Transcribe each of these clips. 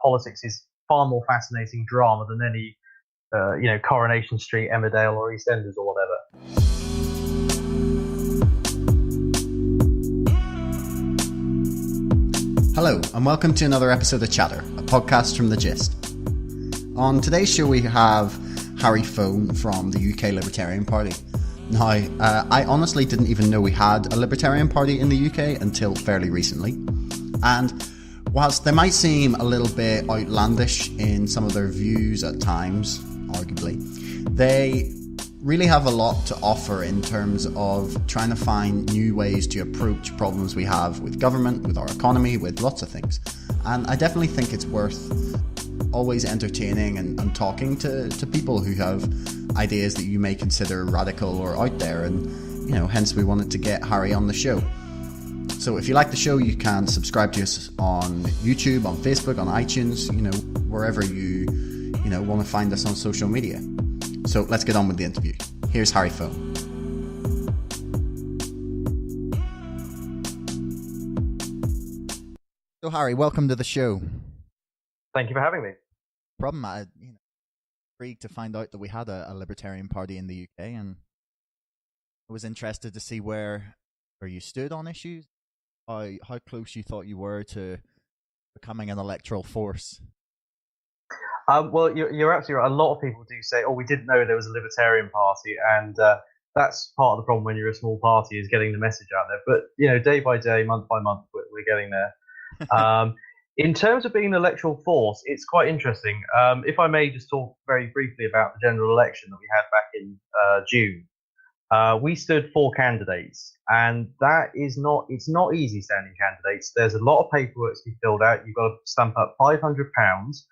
politics is far more fascinating drama than any, Coronation Street, Emmerdale, or EastEnders or whatever. Hello, and welcome to another episode of Chatter, a podcast from The Gist. On today's show, we have Harry Fone from the UK Libertarian Party. Now, I honestly didn't even know we had a Libertarian Party in the UK until fairly recently. And whilst they might seem a little bit outlandish in some of their views at times, arguably, they really have a lot to offer in terms of trying to find new ways to approach problems we have with government, with our economy, with lots of things. And I definitely think it's worth always entertaining and talking to people who have ideas that you may consider radical or out there, and hence we wanted to get Harry on the show. So if you like the show, you can subscribe to us on YouTube, on Facebook, on iTunes, wherever you want to find us on social media. So let's get on with the interview. Here's Harry Fone. So Harry, welcome to the show. Thank you for having me. Problem, intrigued to find out that we had a Libertarian Party in the UK, and I was interested to see where you stood on issues, how close you thought you were to becoming an electoral force. Well, you're absolutely right. A lot of people do say, "Oh, we didn't know there was a Libertarian Party," and that's part of the problem when you're a small party, is getting the message out there. But day by day, month by month, we're getting there. In terms of being an electoral force, it's quite interesting. If I may just talk very briefly about the general election that we had back in June. We stood 4 candidates, and it's not easy standing candidates. There's a lot of paperwork to be filled out. You've got to stamp up £500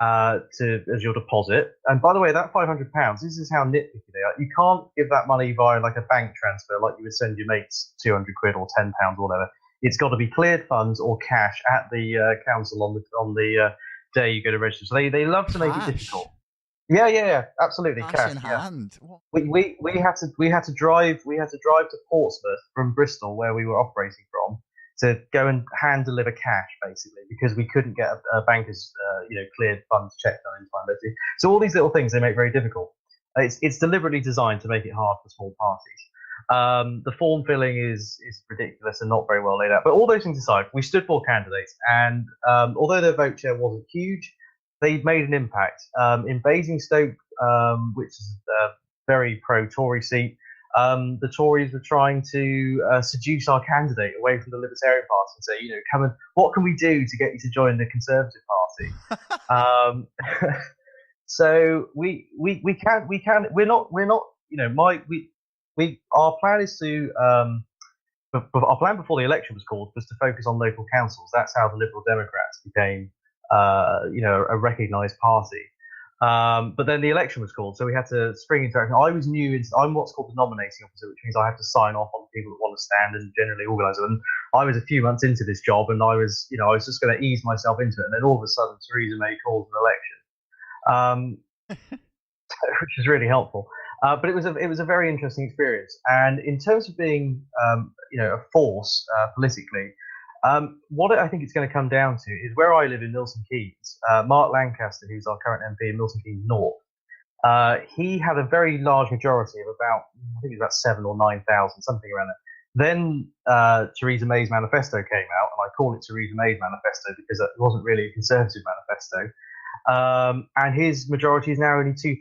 as your deposit. And by the way, that £500, this is how nitpicky they are. You can't give that money via like a bank transfer, like you would send your mates £200 or £10 or whatever. It's got to be cleared funds or cash at the council on the day you go to register. So they love to make it difficult. Yeah, absolutely. Cash in hand. We had to drive to Portsmouth from Bristol, where we were operating from, to go and hand deliver cash, basically, because we couldn't get a banker's cleared funds checked on in time, basically. So all these little things they make very difficult. It's deliberately designed to make it hard for small parties. The form filling is ridiculous and not very well laid out. But all those things aside, we stood 4 candidates, and although their vote share wasn't huge, they made an impact. In Basingstoke, which is a very pro-Tory seat, the Tories were trying to seduce our candidate away from the Libertarian Party and say, come and what can we do to get you to join the Conservative Party? So our plan is to our plan before the election was called was to focus on local councils. That's how the Liberal Democrats became a recognised party. But then the election was called, so we had to spring into action. I was new. I'm what's called the nominating officer, which means I have to sign off on people that want to stand and generally organise them. And I was a few months into this job, and I was just going to ease myself into it. And then all of a sudden, Theresa May called an election, which is really helpful. But it was a very interesting experience. And in terms of being a force politically. What I think it's going to come down to is where I live in Milton Keynes. Mark Lancaster, who's our current MP in Milton Keynes North, he had a very large majority of about 7 or 9,000, something around that. Then Theresa May's manifesto came out, and I call it Theresa May's manifesto because it wasn't really a Conservative manifesto. And his majority is now only 2,000.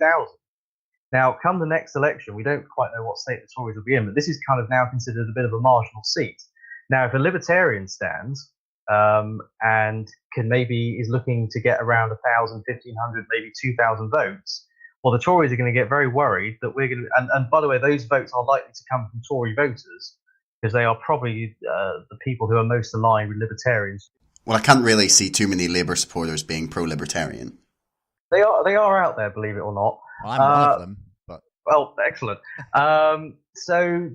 Now, come the next election, we don't quite know what state the Tories will be in, but this is kind of now considered a bit of a marginal seat. Now, if a Libertarian stands and is looking to get around 1,000, 1,500, maybe 2,000 votes, well, the Tories are going to get very worried that we're going to. And by the way, those votes are likely to come from Tory voters because they are probably the people who are most aligned with Libertarians. Well, I can't really see too many Labour supporters being pro-Libertarian. They are out there, believe it or not. Well, I'm one of them. But well, excellent. So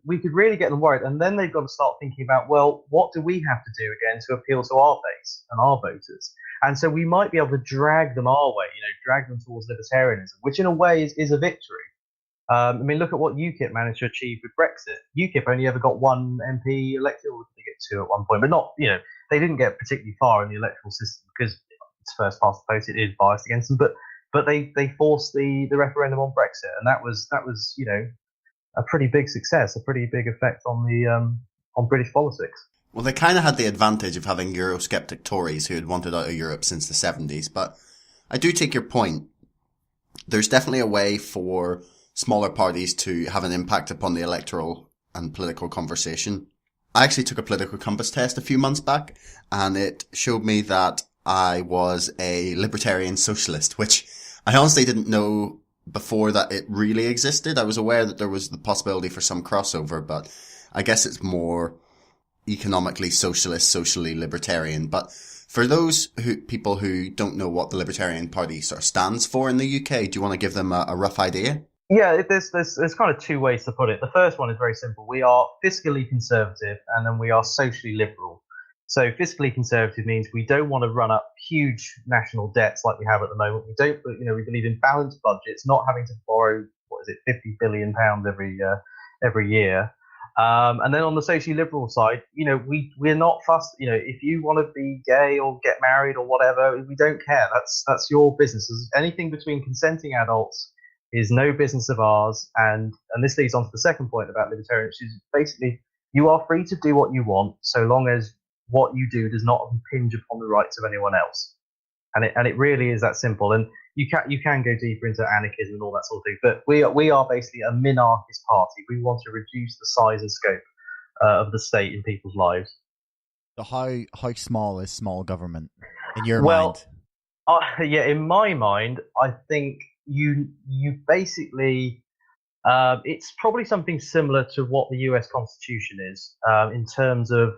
we could really get them worried, and then they've got to start thinking about, well, what do we have to do again to appeal to our base and our voters? And so we might be able to drag them our way, drag them towards libertarianism, which in a way is a victory. I mean, look at what UKIP managed to achieve with Brexit. UKIP only ever got one MP elected, or did they get two at one point? But not, they didn't get particularly far in the electoral system because it's first past the post. It is biased against them, but they forced the referendum on Brexit, and that was a pretty big success, a pretty big effect on the on British politics. Well, they kind of had the advantage of having Eurosceptic Tories who had wanted out of Europe since the 70s, but I do take your point. There's definitely a way for smaller parties to have an impact upon the electoral and political conversation. I actually took a political compass test a few months back, and it showed me that I was a libertarian socialist, which I honestly didn't know before that it really existed. I was aware that there was the possibility for some crossover, but I guess it's more economically socialist, socially libertarian. But for those people who don't know what the Libertarian Party sort of stands for in the UK, do you want to give them a rough idea? Yeah, there's kind of two ways to put it. The first one is very simple. We are fiscally conservative, and then we are socially liberal. So fiscally conservative means we don't want to run up huge national debts like we have at the moment. We don't, we believe in balanced budgets, not having to borrow, £50 billion every year. And then on the socially liberal side, we're not fussed. If you want to be gay or get married or whatever, we don't care. That's your business. Anything between consenting adults is no business of ours. And this leads on to the second point about libertarian, which is basically you are free to do what you want so long as what you do does not impinge upon the rights of anyone else. And it really is that simple. And you can go deeper into anarchism and all that sort of thing. But we are basically a minarchist party. We want to reduce the size and scope of the state in people's lives. So how small is small government in your mind? In my mind, I think you basically it's probably something similar to what the US Constitution is in terms of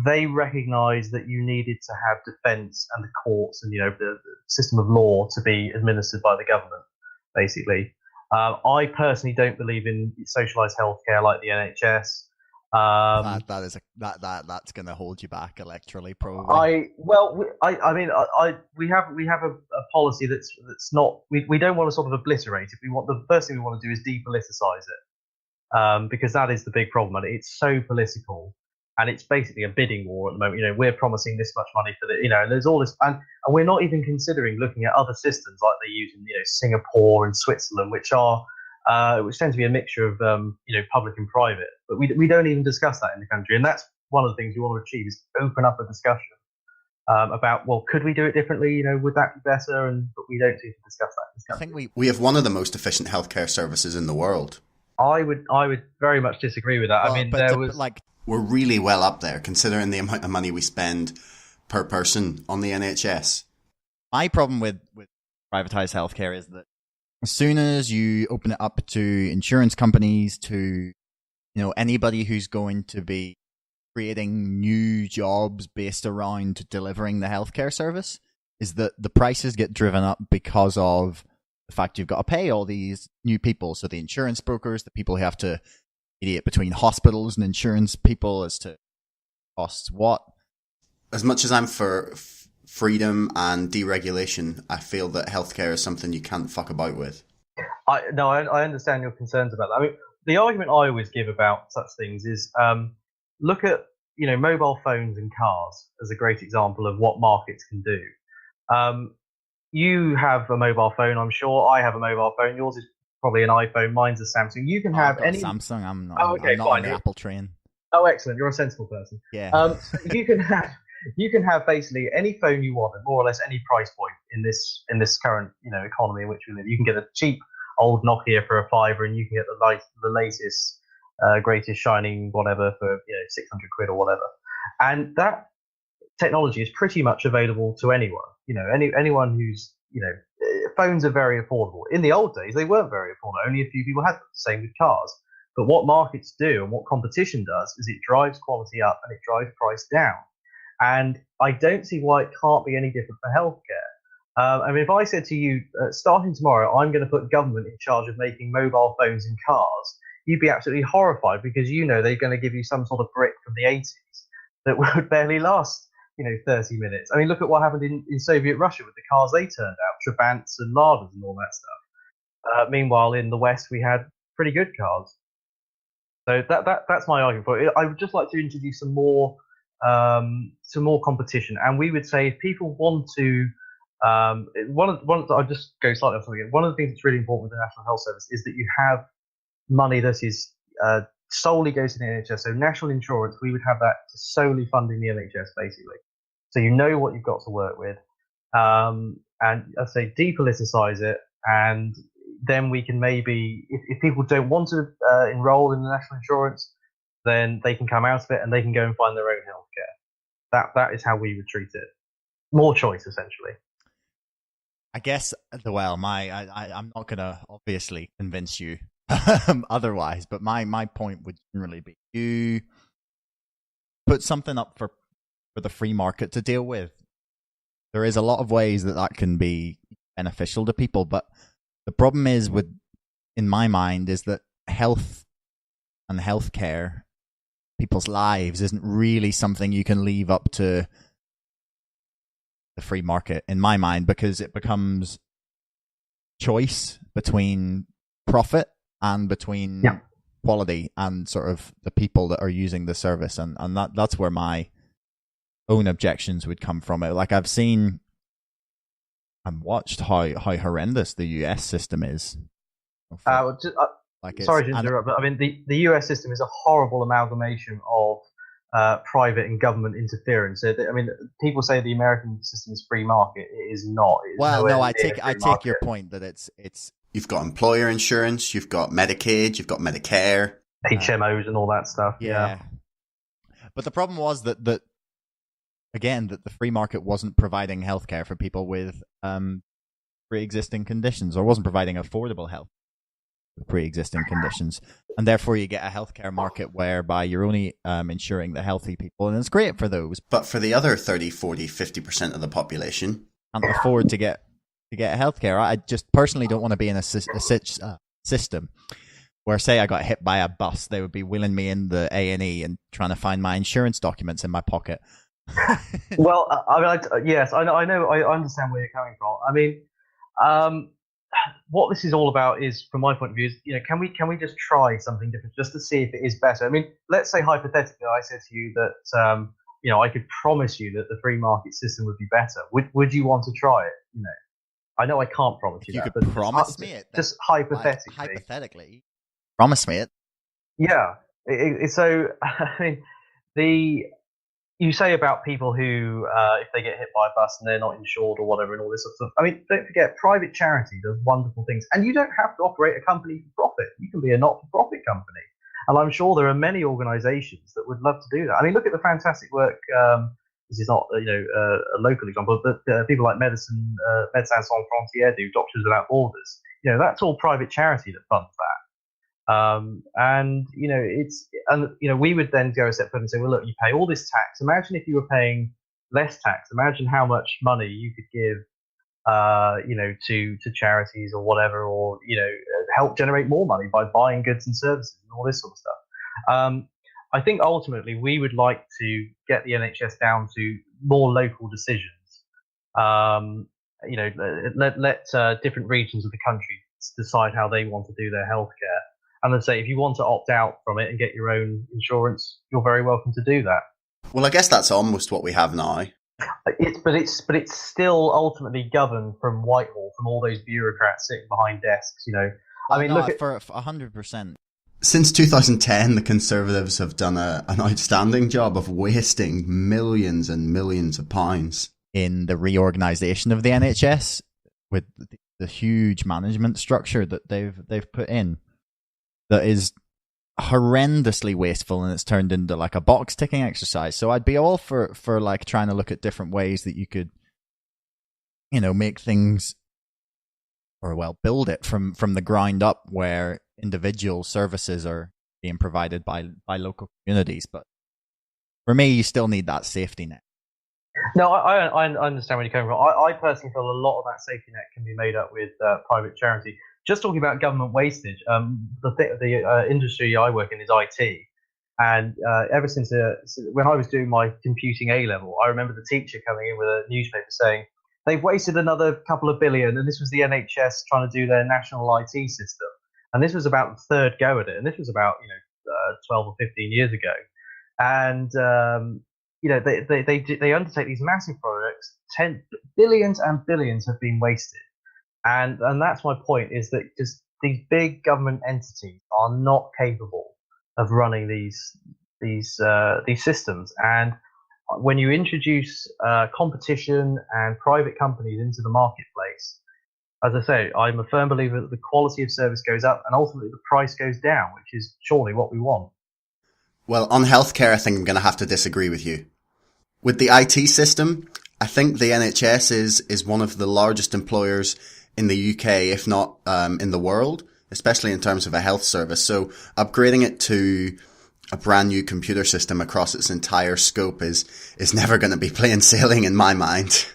they recognise that you needed to have defence and the courts and the system of law to be administered by the government. Basically, I personally don't believe in socialised healthcare like the NHS. That's going to hold you back electorally, probably. We have a policy that's not. We don't want to sort of obliterate it. The first thing we want to do is depoliticise it, because that is the big problem. And it's so political. And it's basically a bidding war at the moment. We're promising this much money for and there's all this, and we're not even considering looking at other systems like they use in Singapore and Switzerland, which tend to be a mixture of public and private. But we don't even discuss that in the country, and that's one of the things we want to achieve is open up a discussion about could we do it differently? Would that be better? But we don't seem to discuss that. I think we have one of the most efficient healthcare services in the world. I would very much disagree with that. Well, we're really well up there considering the amount of money we spend per person on the NHS. My problem with privatized healthcare is that as soon as you open it up to insurance companies, to anybody who's going to be creating new jobs based around delivering the healthcare service, is that the prices get driven up because of the fact you've got to pay all these new people. So the insurance brokers, the people who have to mediate between hospitals and insurance people as to costs what. As much as I'm for freedom and deregulation, I feel that healthcare is something you can't fuck about with. I understand your concerns about that. The argument I always give about such things is look at mobile phones and cars as a great example of what markets can do. You have a mobile phone, I'm sure. I have a mobile phone. Yours is probably an iPhone. Mine's a Samsung. You can have any Samsung. I'm not on the Apple train. Oh, excellent! You're a sensible person. Yeah. You can have basically any phone you want at more or less any price point in this current economy in which we live. You can get a cheap old Nokia for a £5, and you can get the latest, greatest shining whatever for 600 quid or whatever. And that technology is pretty much available to anyone. Anyone who's phones are very affordable. In the old days, they weren't very affordable. Only a few people had them. Same with cars. But what markets do and what competition does is it drives quality up and it drives price down. And I don't see why it can't be any different for healthcare. If I said to you, starting tomorrow, I'm going to put government in charge of making mobile phones and cars, you'd be absolutely horrified because they're going to give you some sort of brick from the 80s that would barely last 30 minutes. Look at what happened in Soviet Russia with the cars they turned out, Trabants and Ladas and all that stuff. Meanwhile, in the West, we had pretty good cards. So that's my argument for it. I would just like to introduce some more competition, and we would say if people want to, I'll just go slightly off something. One of the things that's really important with the National Health Service is that you have money that is solely goes to the NHS. So national insurance, we would have that solely funding the NHS basically. So you know what you've got to work with, and I say depoliticize it, and then we can maybe, if people don't want to enroll in the national insurance, then they can come out of it and they can go and find their own healthcare. That is how we would treat it. More choice, essentially. I guess, well, I'm not going to obviously convince you otherwise, but my point would generally be you put something up for the free market to deal with. There is a lot of ways that can be beneficial to people, but the problem is in my mind, is that health and healthcare, people's lives, isn't really something you can leave up to the free market, in my mind, because it becomes choice between profit and between quality and sort of the people that are using the service, and that's where my own objections would come from it. Like I've seen and watched how horrendous the US system is. Sorry to interrupt, but I mean the US system is a horrible amalgamation of private and government interference. So I mean, people say the American system is free market. It is not. I take your point that it's. You've got employer insurance, you've got Medicaid, you've got Medicare, HMOs, and all that stuff. Yeah. But the problem was that the free market wasn't providing healthcare for people with pre-existing conditions, or wasn't providing affordable health with pre-existing conditions, and therefore you get a healthcare market whereby you're only insuring the healthy people, and it's great for those. But for the other 30, 40, 50% of the population, can't afford to get healthcare. I just personally don't want to be in a system where, say, I got hit by a bus, they would be wheeling me in the A&E and trying to find my insurance documents in my pocket. Well, yes, I know, I understand where you're coming from. I mean, what this is all about is, from my point of view, is, can we just try something different just to see if it is better? I mean, let's say hypothetically, I said to you that, I could promise you that the free market system would be better. Would you want to try it? I know I can't promise you that. You could promise me it. Just hypothetically. Hypothetically, promise me it. Yeah. So, I mean, you say about people who, if they get hit by a bus and they're not insured or whatever and all this sort of stuff. I mean, don't forget, private charity does wonderful things. And you don't have to operate a company for profit. You can be a not-for-profit company. And I'm sure there are many organizations that would love to do that. I mean, look at the fantastic work, this is not, a local example, but people like Médecins Sans Frontières do, Doctors Without Borders. That's all private charity that funds that. We would then go a step further and say, well, look, you pay all this tax. Imagine if you were paying less tax. Imagine how much money you could give, to charities or whatever, or, help generate more money by buying goods and services and all this sort of stuff. I think ultimately we would like to get the NHS down to more local decisions. Let different regions of the country decide how they want to do their healthcare. And then say, if you want to opt out from it and get your own insurance, you're very welcome to do that. Well, I guess that's almost what we have now. It's still ultimately governed from Whitehall, from all those bureaucrats sitting behind desks. Look at for 100%. Since 2010, the Conservatives have done an outstanding job of wasting millions and millions of pounds in the reorganisation of the NHS, with the huge management structure that they've put in. That is horrendously wasteful, and it's turned into like a box ticking exercise. So I'd be all for like trying to look at different ways that you could, make things, or build it from the ground up, where individual services are being provided by local communities. But for me, you still need that safety net. No, I understand where you're coming from. I personally feel a lot of that safety net can be made up with private charity. Just talking about government wastage, the industry I work in is IT, and ever since when I was doing my computing A-level, I remember the teacher coming in with a newspaper saying they've wasted another couple of billion, and this was the NHS trying to do their national IT system, and this was about the third go at it, and this was about 12 or 15 years ago, and they undertake these massive projects. Billions and billions have been wasted, and that's my point, is that just these big government entities are not capable of running these systems. And when you introduce competition and private companies into the marketplace, as I say, I'm a firm believer that the quality of service goes up and ultimately the price goes down, which is surely what we want. Well, on healthcare, I think I'm going to have to disagree with you. With the IT system, I think the NHS is one of the largest employers in the UK, if not in the world, especially in terms of a health service. So upgrading it to a brand new computer system across its entire scope is never going to be plain sailing in my mind.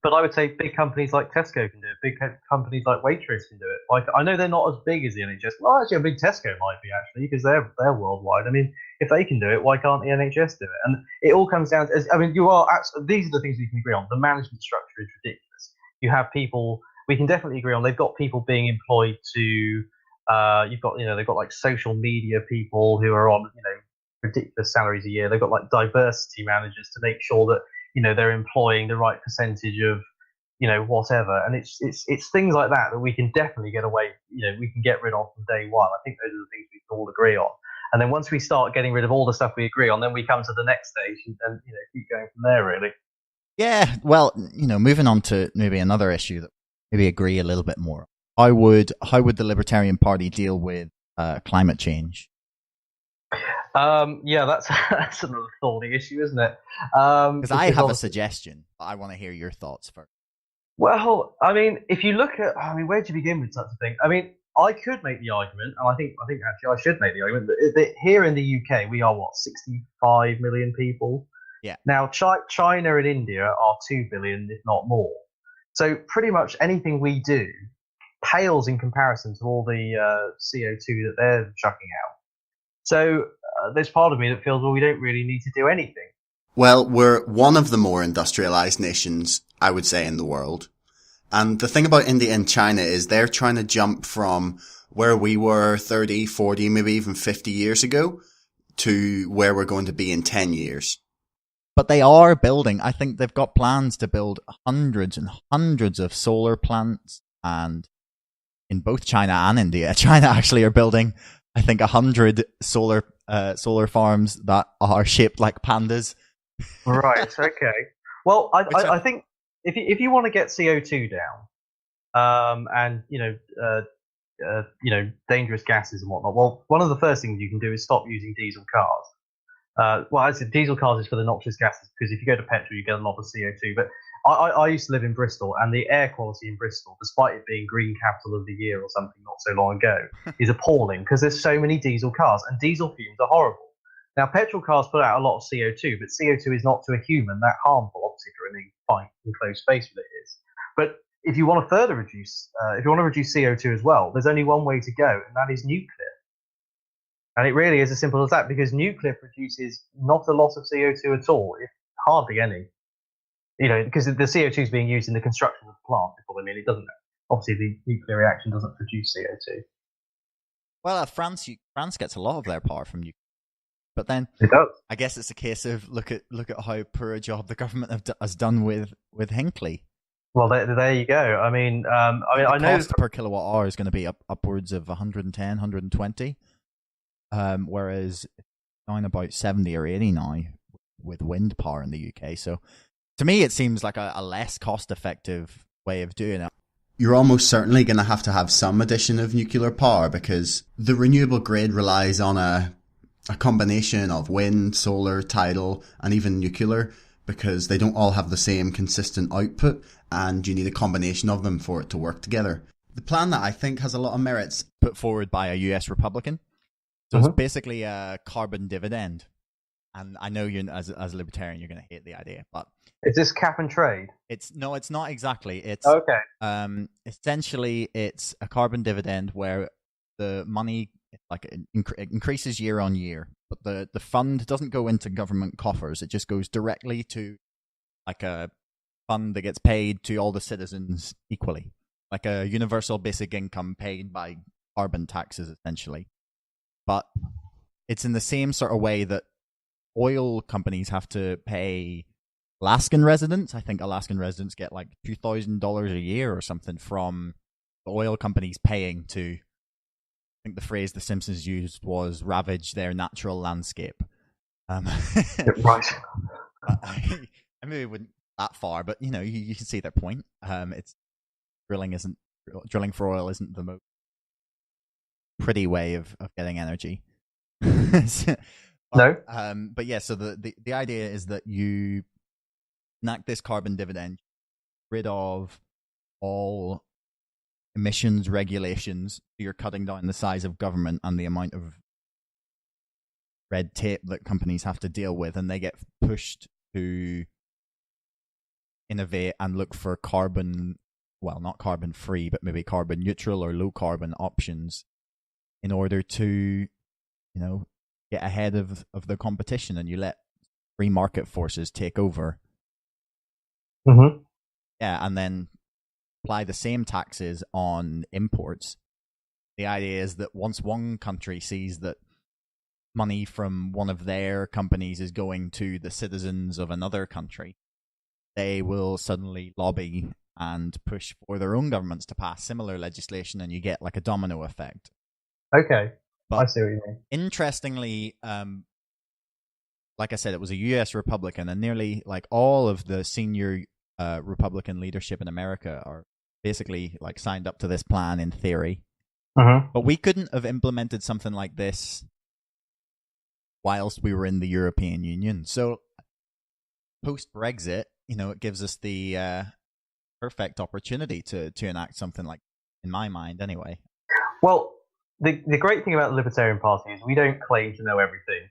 But I would say big companies like Tesco can do it. Big companies like Waitrose can do it. Like, I know they're not as big as the NHS. Well, actually, a big Tesco might be, actually, because they're worldwide. I mean, if they can do it, why can't the NHS do it? And it all comes down to, I mean, these are the things we can agree on. The management structure is ridiculous. You have people, we can definitely agree on, they've got people being employed to, they've got like social media people who are on, ridiculous salaries a year. They've got like diversity managers to make sure that, they're employing the right percentage of, whatever. And it's things like that we can definitely get away, we can get rid of from day one. I think those are the things we can all agree on. And then once we start getting rid of all the stuff we agree on, then we come to the next stage and keep going from there, really. Yeah, well, moving on to maybe another issue that maybe agree a little bit more. How would the Libertarian Party deal with climate change? Yeah, that's another thorny issue, isn't it? Because I have a suggestion, but I want to hear your thoughts first. Well, I mean, if you look at, where do you begin with such a thing? I mean, I could make the argument, and I think actually I should make the argument that here in the UK we are 65 million people. Yeah. Now China and India are 2 billion, if not more. So pretty much anything we do pales in comparison to all the CO2 that they're chucking out. So there's part of me that feels, well, we don't really need to do anything. Well, we're one of the more industrialized nations, I would say, in the world. And the thing about India and China is they're trying to jump from where we were 30, 40, maybe even 50 years ago to where we're going to be in 10 years. But they are building, I think they've got plans to build hundreds and hundreds of solar plants. And in both China and India, China actually are building, I think, 100 solar farms that are shaped like pandas. Right. Okay. Well, I think if you want to get CO2 down, and dangerous gases and whatnot, well, one of the first things you can do is stop using diesel cars. Actually, diesel cars is for the noxious gases, because if you go to petrol, you get a lot of CO2. But I used to live in Bristol, and the air quality in Bristol, despite it being Green Capital of the Year or something not so long ago, is appalling, because there's so many diesel cars, and diesel fumes are horrible. Now, petrol cars put out a lot of CO2, but CO2 is not to a human that harmful. Obviously, if you're in a fine enclosed space, it is. But if you want to further reduce, CO2 as well, there's only one way to go, and that is nuclear. And it really is as simple as that, because nuclear produces not a lot of CO2 at all, if hardly any. Because the CO2 is being used in the construction of the plant. It doesn't. Obviously, the nuclear reaction doesn't produce CO2. Well, France gets a lot of their power from nuclear. But then it does. I guess it's a case of look at how poor a job the government has done with Hinkley. Well, there you go. I know the cost per kilowatt hour is going to be upwards of 110, 120, whereas it's down about 70 or 80 now with wind power in the UK. So to me, it seems like a less cost-effective way of doing it. You're almost certainly going to have some addition of nuclear power, because the renewable grid relies on a combination of wind, solar, tidal, and even nuclear, because they don't all have the same consistent output, and you need a combination of them for it to work together. The plan that I think has a lot of merits, put forward by a US Republican. So it's basically a carbon dividend. And I know you, as a libertarian, you're going to hate the idea, but is this cap and trade? It's not exactly. It's okay. Essentially, it's a carbon dividend where the money increases year on year, but the fund doesn't go into government coffers. It just goes directly to like a fund that gets paid to all the citizens equally, like a universal basic income paid by carbon taxes, essentially. But it's in the same sort of way that oil companies have to pay Alaskan residents. I think Alaskan residents get like $2,000 a year or something from the oil companies paying to, I think the phrase the Simpsons used was ravage their natural landscape. Right. I maybe wouldn't that far, but you can see their point. It's drilling for oil isn't the most pretty way of getting energy. No. But yeah, so the idea is that you enact this carbon dividend, rid of all emissions regulations. So you're cutting down the size of government and the amount of red tape that companies have to deal with, and they get pushed to innovate and look for not carbon free, but maybe carbon neutral or low carbon options in order to, get ahead of the competition, and you let free market forces take over. Mm-hmm. Yeah, and then apply the same taxes on imports. The idea is that once one country sees that money from one of their companies is going to the citizens of another country, they will suddenly lobby and push for their own governments to pass similar legislation, and you get like a domino effect. Okay, but I see what you mean. Interestingly, like I said, it was a U.S. Republican, and nearly like all of the senior Republican leadership in America are basically like signed up to this plan in theory. Mm-hmm. But we couldn't have implemented something like this whilst we were in the European Union. So post-Brexit, it gives us the perfect opportunity to enact something like, in my mind anyway. Well, the great thing about the Libertarian Party is we don't claim to know everything.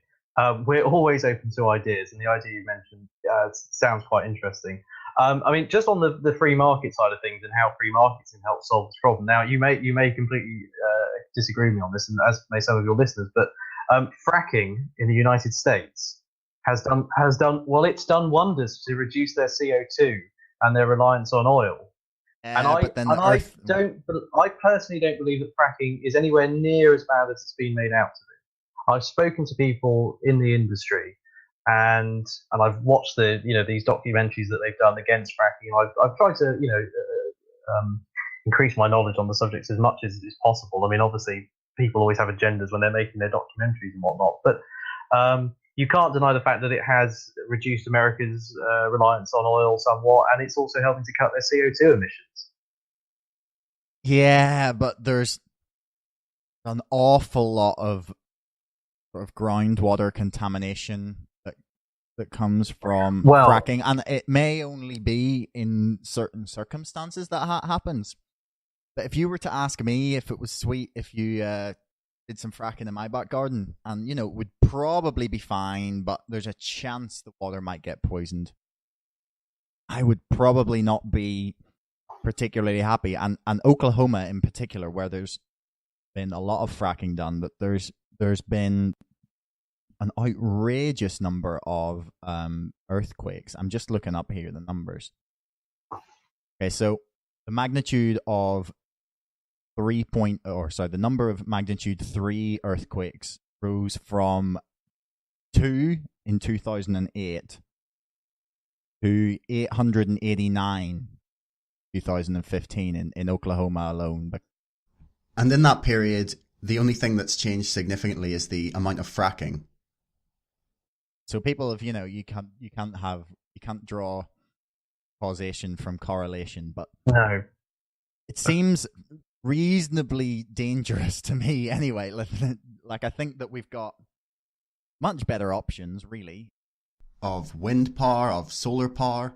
We're always open to ideas, and the idea you mentioned sounds quite interesting. Just on the free market side of things and how free markets can help solve this problem. Now, you may completely disagree with me on this, and as may some of your listeners, but fracking in the United States has done it's done wonders to reduce their CO2 and their reliance on oil. I personally don't believe that fracking is anywhere near as bad as it's been made out to be. I've spoken to people in the industry, and I've watched these documentaries that they've done against fracking. I've tried to increase my knowledge on the subjects as much as is possible. I mean, obviously, people always have agendas when they're making their documentaries and whatnot, but you can't deny the fact that it has reduced America's reliance on oil somewhat, and it's also helping to cut their CO2 emissions. Yeah, but there's an awful lot of sort of groundwater contamination that comes from fracking, and it may only be in certain circumstances that happens. But if you were to ask me if it was sweet if you did some fracking in my back garden, and it would probably be fine, but there's a chance the water might get poisoned, I would probably not be particularly happy. And Oklahoma in particular, where there's been a lot of fracking done, but there's been an outrageous number of earthquakes. I'm just looking up here the numbers. Okay, so the magnitude of the number of magnitude 3 earthquakes rose from 2 in 2008 to 889 2015 in Oklahoma alone. And in that period, the only thing that's changed significantly is the amount of fracking. So people have, you can't draw causation from correlation, but no, it seems reasonably dangerous to me anyway. Like I think that we've got much better options, really, of wind power, of solar power,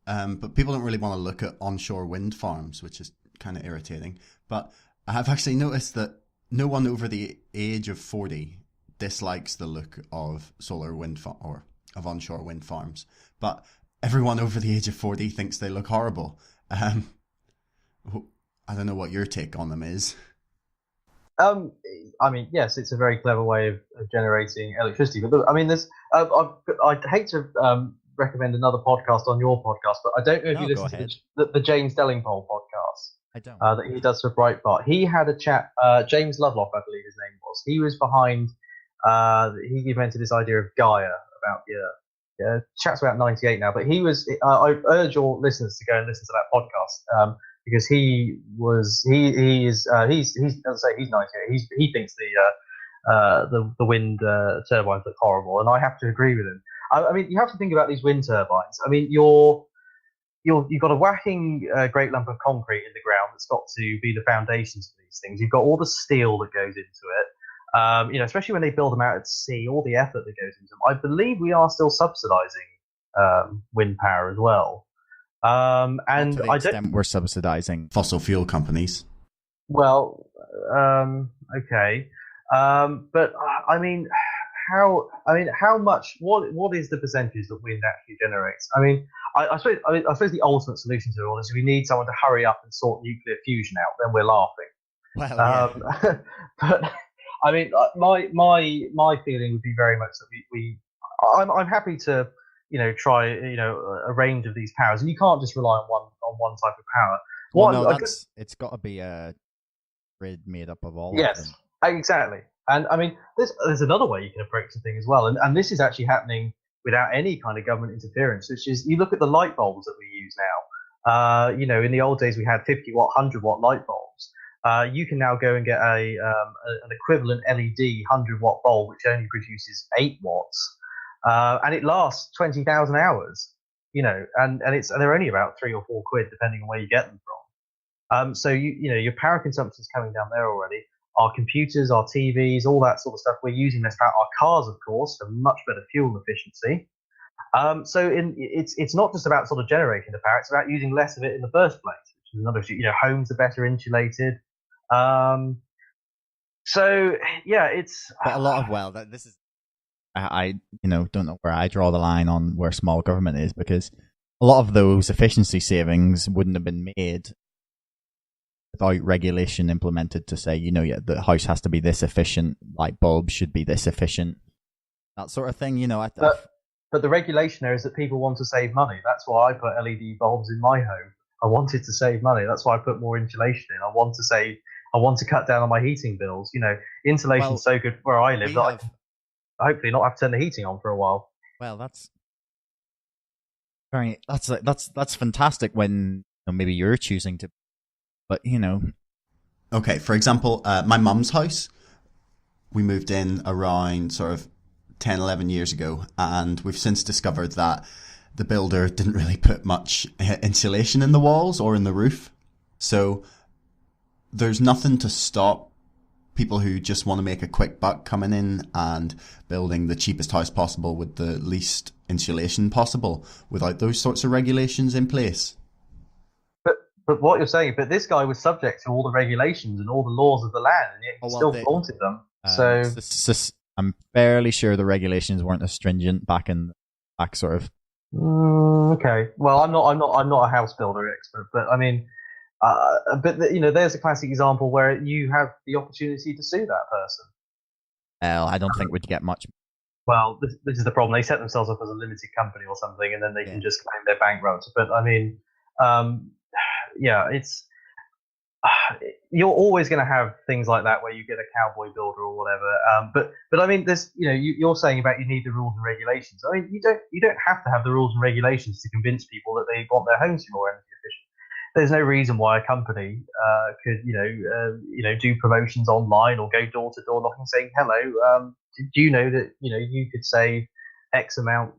but people don't really want to look at onshore wind farms, which is kind of irritating. But I have actually noticed that no one over the age of 40 dislikes the look of or of onshore wind farms, but everyone over the age of 40 thinks they look horrible. I don't know what your take on them is. Yes, it's a very clever way of generating electricity. But there's I'd hate to recommend another podcast on your podcast, but I don't know if you listen to the James Delingpole podcast. I don't. That he does for Breitbart. He had a chat. James Lovelock, I believe his name was. He was behind. He invented this idea of Gaia about the Earth. Yeah, chat's about 98 now, but he was. I urge your listeners to go and listen to that podcast because he is he's as I say, he's 98. He thinks the wind turbines look horrible, and I have to agree with him. I mean, you have to think about these wind turbines. I mean, you've got a whacking great lump of concrete in the ground that's got to be the foundations for these things. You've got all the steel that goes into it. Especially when they build them out at sea, all the effort that goes into them. I believe we are still subsidising wind power as well. And to the extent we're subsidising fossil fuel companies. Well, okay, but I mean, how much? What is the percentage that wind actually generates? I mean, I suppose the ultimate solution to all this is we need someone to hurry up and sort nuclear fusion out. Then we're laughing. Well, yeah. But I mean, my feeling would be very much that I'm happy to try a range of these powers, and you can't just rely on one type of power. It's got to be a grid made up of all. Yes, of them. Exactly. And I mean, there's another way you can approach the thing as well, and this is actually happening without any kind of government interference, which is you look at the light bulbs that we use now. In the old days we had 50-watt, 100-watt light bulbs. You can now go and get an equivalent LED 100-watt bulb, which only produces 8 watts, and it lasts 20,000 hours. And they're only about £3 or £4 depending on where you get them from. So your power consumption is coming down there already. Our computers, our TVs, all that sort of stuff, we're using less power. Our cars, of course, for much better fuel efficiency. It's not just about sort of generating the power; it's about using less of it in the first place, which is another issue. Homes are better insulated. So yeah, it's. But a lot of this is. I don't know where I draw the line on where small government is, because a lot of those efficiency savings wouldn't have been made without regulation implemented to say, the house has to be this efficient, light bulbs should be this efficient, that sort of thing. But the regulation there is that people want to save money. That's why I put LED bulbs in my home. I wanted to save money. That's why I put more insulation in. I want to cut down on my heating bills. Insulation's so good where I live that I hopefully not have to turn the heating on for a while. Well, that's fantastic when maybe you're choosing to, but Okay, for example, my mum's house, we moved in around sort of 10, 11 years ago, and we've since discovered that the builder didn't really put much insulation in the walls or in the roof. So there's nothing to stop people who just want to make a quick buck coming in and building the cheapest house possible with the least insulation possible without those sorts of regulations in place. But what you're saying, but this guy was subject to all the regulations and all the laws of the land, and yet he still flaunted them. I'm fairly sure the regulations weren't as stringent back sort of. Okay, well, I'm not a house builder expert, but I mean, there's a classic example where you have the opportunity to sue that person. Well, I don't think we'd get much. Well, this is the problem. They set themselves up as a limited company or something, and then they can just claim they're bankrupt. But I mean, it's you're always going to have things like that where you get a cowboy builder or whatever. But I mean, there's you're saying about you need the rules and regulations. I mean, you don't have to have the rules and regulations to convince people that they want their homes to be more energy efficient. There's no reason why a company could do promotions online or go door to door knocking saying hello. Do you know that you could save X amount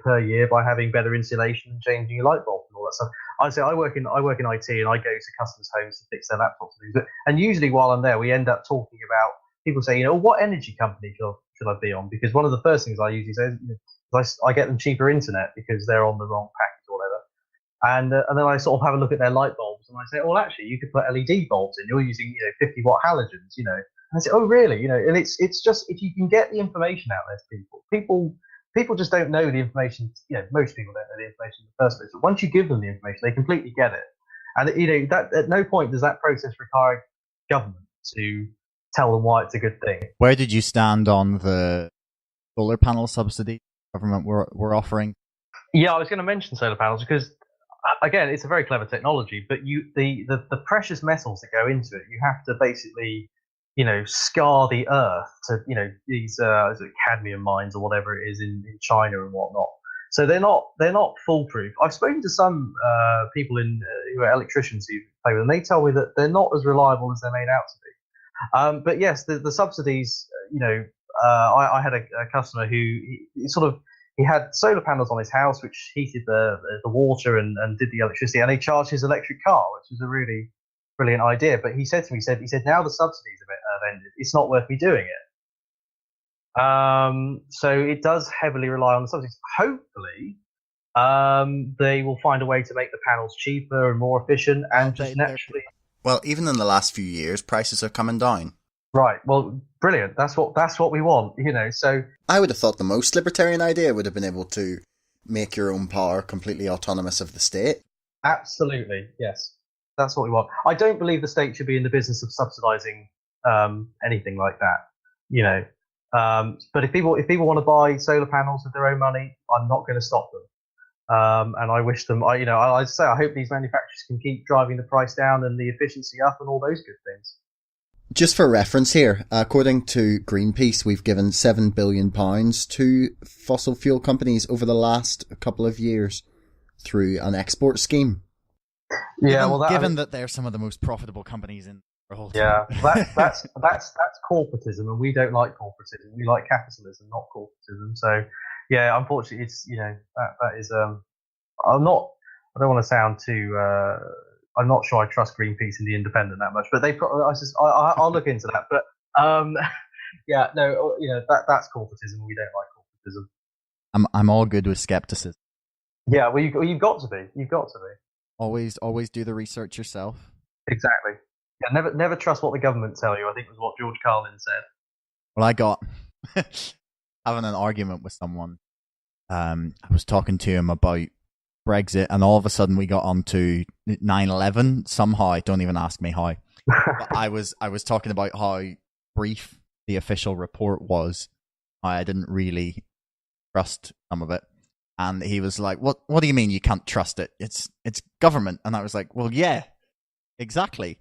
per year by having better insulation and changing your light bulb and all that stuff. I say I work in IT and I go to customers' homes to fix their laptops and things. And usually while I'm there, we end up talking about people say, what energy company should I be on? Because one of the first things I usually say is I get them cheaper internet because they're on the wrong package or whatever. And then I sort of have a look at their light bulbs and I say, well, actually, you could put LED bulbs in. You're using 50-watt halogens. And I say, oh, really? And it's just if you can get the information out there to people just don't know the information. Most people don't know the information in the first place. But once you give them the information, they completely get it. And that at no point does that process require government to tell them why it's a good thing. Where did you stand on the solar panel subsidy government were offering? Yeah, I was going to mention solar panels because again, it's a very clever technology, but the precious metals that go into it, you have to basically, scar the earth to, these is it cadmium mines or whatever it is in China and whatnot. So they're not foolproof. I've spoken to some people who are electricians who play with them. They tell me that they're not as reliable as they're made out to be. But yes, the subsidies. I had a customer who he had solar panels on his house, which heated the water and did the electricity, and he charged his electric car, which was a really brilliant idea. But he said to me, he said, now the subsidies have ended, it's not worth me doing it. So it does heavily rely on the subsidies. Hopefully, they will find a way to make the panels cheaper and more efficient, and just naturally. Well, even in the last few years, prices are coming down. Right. Well, brilliant. That's what we want. So I would have thought the most libertarian idea would have been able to make your own power completely autonomous of the state. Absolutely, yes. That's what we want. I don't believe the state should be in the business of subsidizing anything like that. But if people want to buy solar panels with their own money, I'm not going to stop them. And I wish them. I hope these manufacturers can keep driving the price down and the efficiency up and all those good things. Just for reference here, according to Greenpeace, we've given £7 billion to fossil fuel companies over the last couple of years through an export scheme. Yeah, given that they're some of the most profitable companies in the world. Yeah, that's corporatism, and we don't like corporatism. We like capitalism, not corporatism. So, yeah, unfortunately, it's that is I don't want to sound too. I'm not sure I trust Greenpeace and the Independent that much, but I'll look into that. But yeah, no, that's corporatism. We don't like corporatism. I'm all good with skepticism. Yeah, well, you've got to be. You've got to be. Always do the research yourself. Exactly. Yeah, never trust what the government tell you, I think was what George Carlin said. Well, I got having an argument with someone. I was talking to him about Brexit, and all of a sudden we got onto 9/11 somehow. Don't even ask me how. But I was talking about how brief the official report was. I didn't really trust some of it, and he was like, "What do you mean you can't trust it? It's government." And I was like, "Well, yeah, exactly."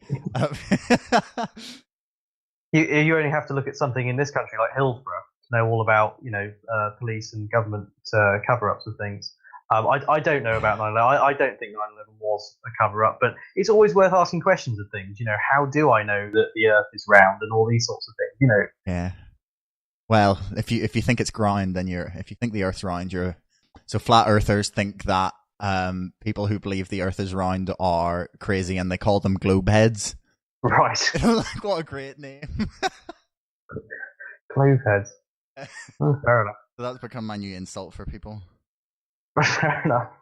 You only have to look at something in this country like Hillsborough to know all about police and government cover-ups of things. I don't know about 9/11. I don't think 9/11 was a cover-up, but it's always worth asking questions of things. How do I know that the Earth is round and all these sorts of things? Yeah. Well, if you think it's round, then if you think the Earth's round, so flat earthers think that people who believe the Earth is round are crazy, and they call them globeheads. Right. Like, what a great name. Globeheads. Oh, fair enough. So that's become my new insult for people. Fair enough.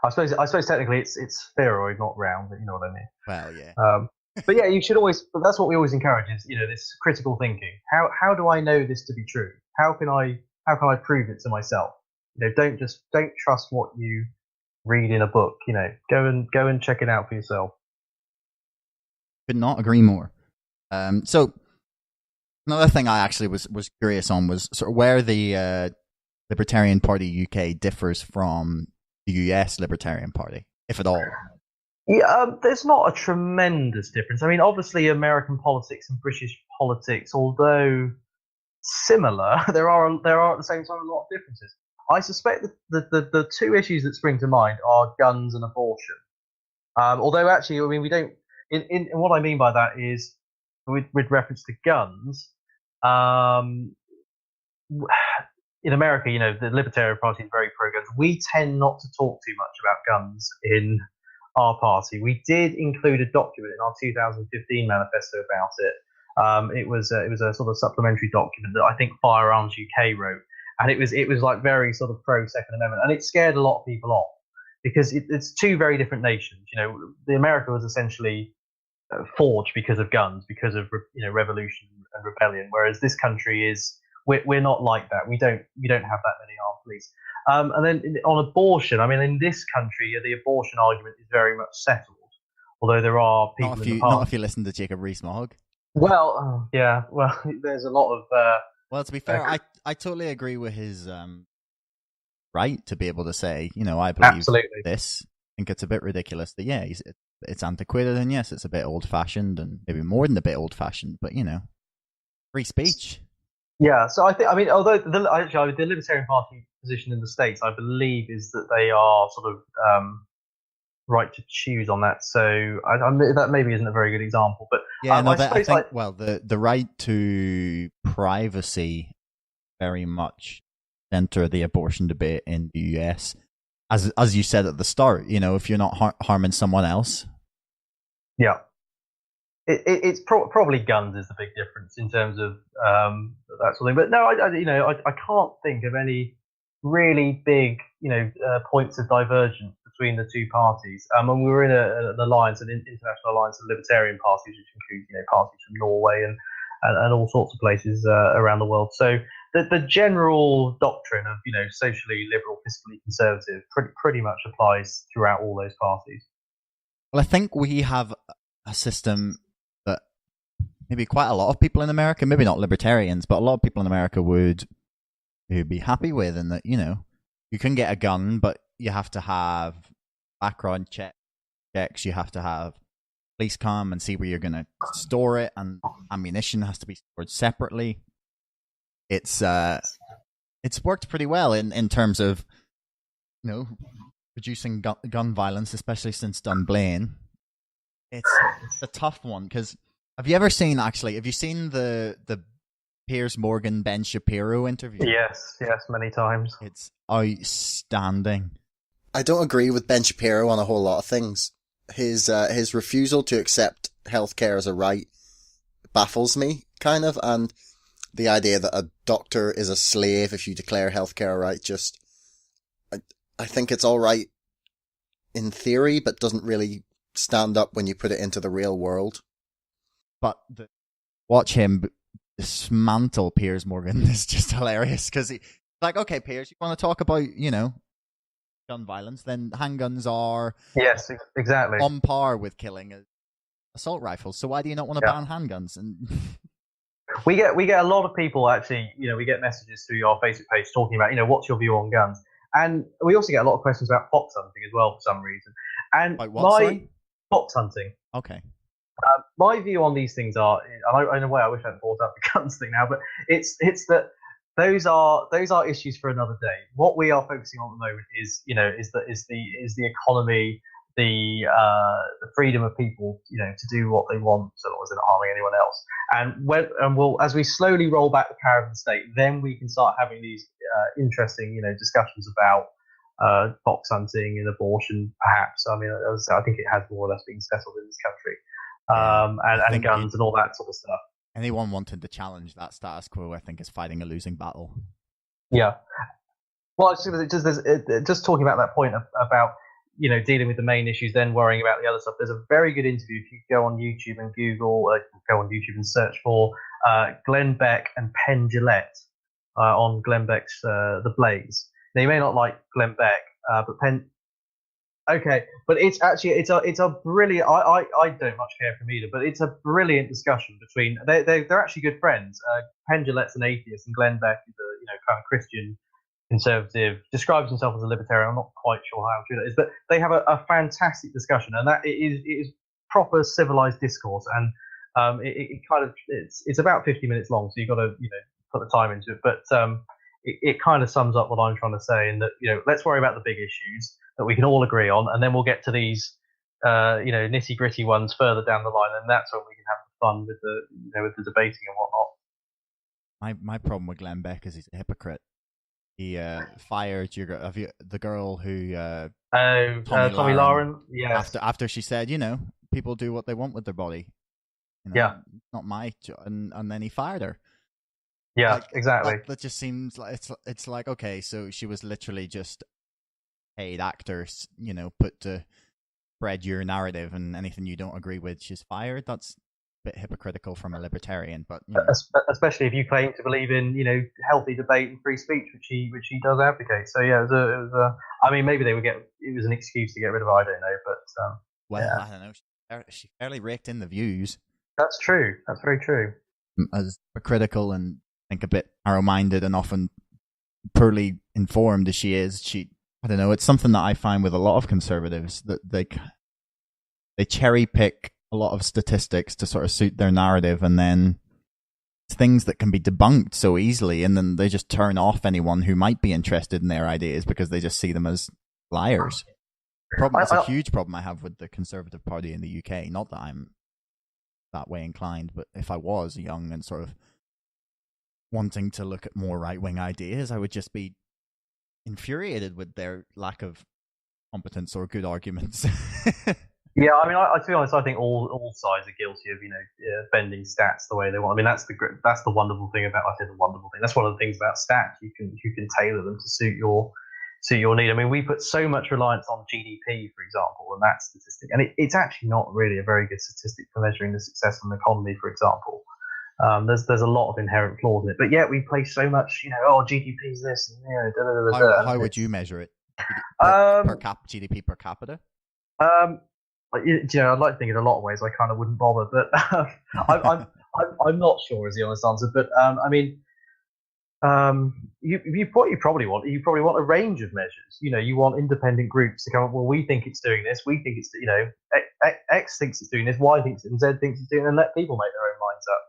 I suppose technically it's spheroid, not round, but you know what I mean. Well, yeah. But yeah, you should always. But that's what we always encourage is this critical thinking. How do I know this to be true? How can I prove it to myself? Don't trust what you read in a book. Go and check it out for yourself. Could not agree more. So another thing I actually was curious on was sort of where the Libertarian Party UK differs from the US Libertarian Party, if at all. Yeah, there's not a tremendous difference. I mean, obviously, American politics and British politics, although similar, there are at the same time a lot of differences. I suspect that the two issues that spring to mind are guns and abortion. Although, actually, I mean, we don't. In what I mean by that is, with reference to guns, in America, the Libertarian Party is very pro-guns. We tend not to talk too much about guns in our party. We did include a document in our 2015 manifesto about it. It was a sort of supplementary document that I think Firearms UK wrote, and it was like very sort of pro Second Amendment, and it scared a lot of people off because it's two very different nations. The America was essentially forged because of guns, because of revolution and rebellion, whereas this country is. We're not like that. We don't have that many armed police. And then on abortion, I mean, in this country, the abortion argument is very much settled. Although there are people not if you listen to Jacob Rees-Mogg. Well, yeah. Well, there's a lot of. Well, to be fair, I totally agree with his right to be able to say, I believe Absolutely. this. I think it's a bit ridiculous that, it's antiquated, and yes, it's a bit old-fashioned, and maybe more than a bit old-fashioned, but, free speech. Yeah, so I mean, although the Libertarian Party position in the States, I believe, is that they are sort of right to choose on that. So that maybe isn't a very good example, but yeah, I think well, the right to privacy very much center the abortion debate in the US, as you said at the start. If you're not harming someone else. Yeah. It's probably guns is the big difference in terms of that sort of thing. But no, I can't think of any really big points of divergence between the two parties. And we were in an alliance, an international alliance of libertarian parties, which includes parties from Norway and all sorts of places around the world. So the general doctrine of socially liberal, fiscally conservative pretty much applies throughout all those parties. Well, I think we have a system that maybe quite a lot of people in America, maybe not libertarians, but a lot of people in America would be happy with, and that you can get a gun, but you have to have background checks. You have to have police come and see where you're going to store it, and ammunition has to be stored separately. It's worked pretty well in terms of reducing gun violence, especially since Dunblane. It's a tough one, because have you seen the Piers Morgan Ben Shapiro interview? Yes, many times. It's outstanding. I don't agree with Ben Shapiro on a whole lot of things. His refusal to accept healthcare as a right baffles me, kind of, and the idea that a doctor is a slave if you declare healthcare a right, I think it's all right in theory, but doesn't really stand up when you put it into the real world. But watch him dismantle Piers Morgan is just hilarious, because he's like, okay, Piers, you want to talk about gun violence, then handguns are exactly on par with killing assault rifles, so why do you not want to ban handguns? And we get a lot of people, actually, we get messages through our Facebook page talking about what's your view on guns, and we also get a lot of questions about fox hunting as well for some reason. And like what, sorry? Fox hunting. Okay. My view on these things are, in a way, I wish I hadn't brought up the guns thing now, but it's that those are issues for another day. What we are focusing on at the moment is the economy, the freedom of people, to do what they want, so long as they're not harming anyone else. And we'll, as we slowly roll back the power of the state, then we can start having these interesting, discussions about fox hunting and abortion, perhaps. I mean, I think it has more or less been settled in this country. And guns and all that sort of stuff. Anyone wanting to challenge that status quo, I think, is fighting a losing battle. Yeah. Well, just talking about that point about dealing with the main issues, then worrying about the other stuff. There's a very good interview if you go on YouTube and and search for Glenn Beck and Penn Jillette on Glenn Beck's The Blaze. Now, you may not like Glenn Beck, but Penn. Okay, but it's a brilliant. I don't much care for him either, but it's a brilliant discussion between. They're actually good friends. Penn Jillette's an atheist, and Glenn Beck is a kind of Christian conservative. Describes himself as a libertarian. I'm not quite sure how true that is, but they have a fantastic discussion, and that it is proper civilized discourse, and it's about 50 minutes long, so you've got to put the time into it, but it kind of sums up what I'm trying to say, in that let's worry about the big issues that we can all agree on, and then we'll get to these nitty gritty ones further down the line, and that's when we can have fun with the debating and whatnot. My problem with Glenn Beck is he's a hypocrite. He fired the girl who Tommy Lauren. Yes. After she said, people do what they want with their body. Not my and then he fired her. Yeah, exactly. That just seems like it's like, okay, so she was literally just paid actors, put to spread your narrative, and anything you don't agree with, she's fired. That's a bit hypocritical from a libertarian, but especially if you claim to believe in healthy debate and free speech, which he does advocate. So yeah, it was I mean, maybe it was an excuse to get rid of her, I don't know, but I don't know. She fairly raked in the views. That's true. That's very true. As critical and I think a bit narrow-minded, and often poorly informed as she is, I don't know, it's something that I find with a lot of conservatives, that they cherry pick a lot of statistics to sort of suit their narrative, and then things that can be debunked so easily, and then they just turn off anyone who might be interested in their ideas because they just see them as liars. It's a huge problem I have with the Conservative Party in the UK. Not that I'm that way inclined, but if I was young and sort of wanting to look at more right-wing ideas, I would just be infuriated with their lack of competence or good arguments. Yeah, I mean, to be honest, I think all sides are guilty of bending stats the way they want. I mean, that's the wonderful thing about, I say the wonderful thing. That's one of the things about stats. You can tailor them to suit your need. I mean, we put so much reliance on GDP, for example, and that statistic, and it's actually not really a very good statistic for measuring the success of an economy, for example. There's a lot of inherent flaws in it, but yet we place so much, GDP is this, and How would you measure it? GDP per capita? I'd like to think in a lot of ways I kind of wouldn't bother, but I'm not sure is the honest answer. But I mean, you probably want a range of measures. You want independent groups to come up. Well, we think it's doing this. We think it's X thinks it's doing this. Y thinks it, and Z thinks it's doing it, and let people make their own minds up.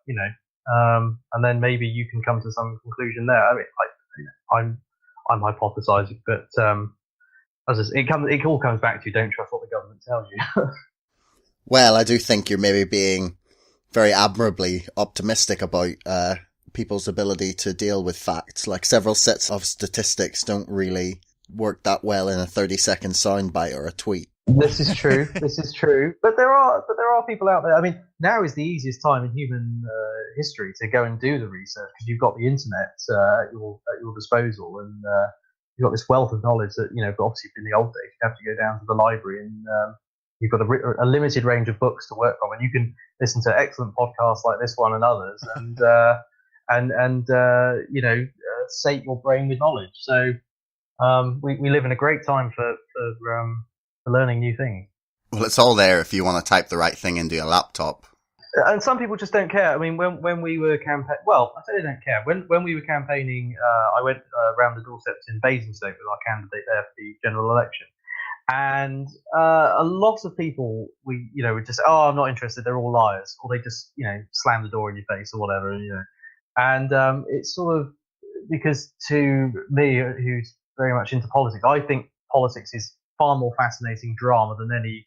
And then maybe you can come to some conclusion there. I mean, I'm hypothesizing, but it all comes back to don't trust what the government tells you. Well, I do think you're maybe being very admirably optimistic about people's ability to deal with facts. Like, several sets of statistics don't really work that well in a 30-second soundbite or a tweet. This is true. But there are people out there. I mean, now is the easiest time in human history to go and do the research, because you've got the internet at your disposal, and you've got this wealth of knowledge that, but obviously in the old days you'd have to go down to the library, and you've got a limited range of books to work from, and you can listen to excellent podcasts like this one and others, and sate your brain with knowledge. So we live in a great time for learning new things. Well, it's all there if you want to type the right thing into your laptop. And some people just don't care. I mean, when we were campaigning, well, I say they don't care. When we were campaigning, I went around the doorsteps in Basingstoke with our candidate there for the general election, and a lot of people would just, I'm not interested. They're all liars, or they just slam the door in your face or whatever, And it's sort of, because to me, who's very much into politics, I think politics is far more fascinating drama than any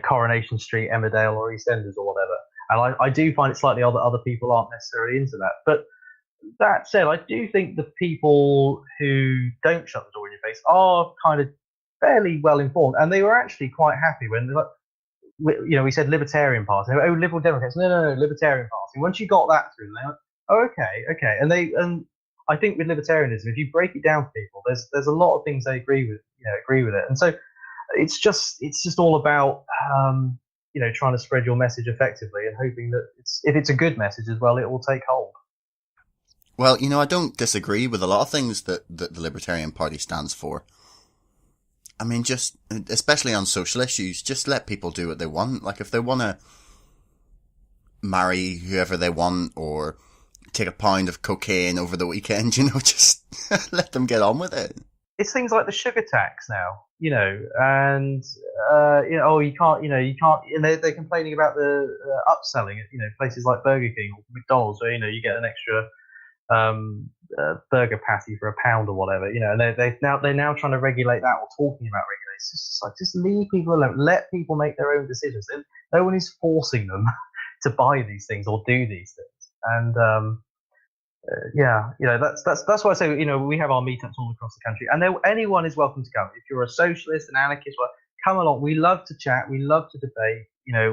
Coronation Street, Emmerdale, or EastEnders or whatever. And I do find it slightly odd that other people aren't necessarily into that. But that said, I do think the people who don't shut the door in your face are kind of fairly well informed, and they were actually quite happy when we said Libertarian Party. Oh, Liberal Democrats. No, Libertarian Party. Once you got that through, they went, oh, okay. And I think with libertarianism, if you break it down for people, there's a lot of things they agree with it, and so it's just all about trying to spread your message effectively and hoping that if it's a good message as well, it will take hold. Well, I don't disagree with a lot of things that the Libertarian Party stands for. I mean, just especially on social issues, just let people do what they want. Like, if they want to marry whoever they want or take a pound of cocaine over the weekend, just let them get on with it. It's things like the sugar tax now, and you can't, and they're complaining about the upselling at places like Burger King or McDonald's, where you get an extra burger patty for £1 or whatever, and they're now trying to regulate that, or talking about regulating. It's just like, just leave people alone, let people make their own decisions. No one is forcing them to buy these things or do these things, and that's why I say, we have our meetups all across the country, and anyone is welcome to come. If you're a socialist, an anarchist, come along. We love to chat, we love to debate,